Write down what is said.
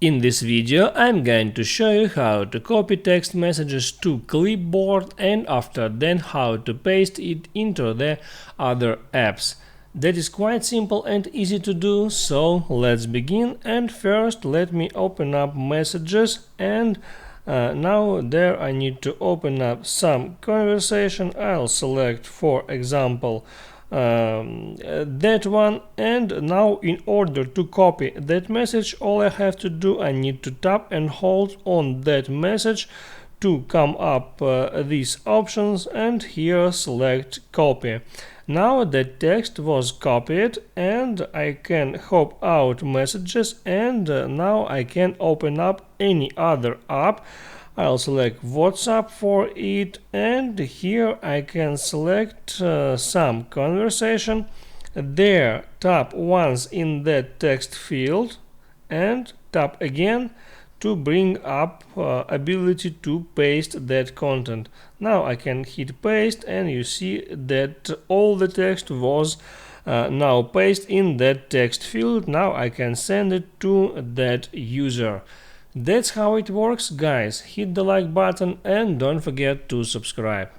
In this video, I'm going to show you how to copy text messages to clipboard and after then how to paste it into the other apps. That is quite simple and easy to do, so let's begin. And first let me open up messages, and now there I need to open up some conversation. I'll select, for example, that one, and now in order to copy that message, all I have to do, I need to tap and hold on that message to come up these options, and here select copy. Now the text was copied and I can hop out messages, and now I can open up any other app. I'll select WhatsApp for it, and here I can select some conversation. There, tap once in that text field and tap again to bring up ability to paste that content. Now I can hit paste, and you see that all the text was now pasted in that text field. Now I can send it to that user. That's how it works, guys. Hit the like button and don't forget to subscribe.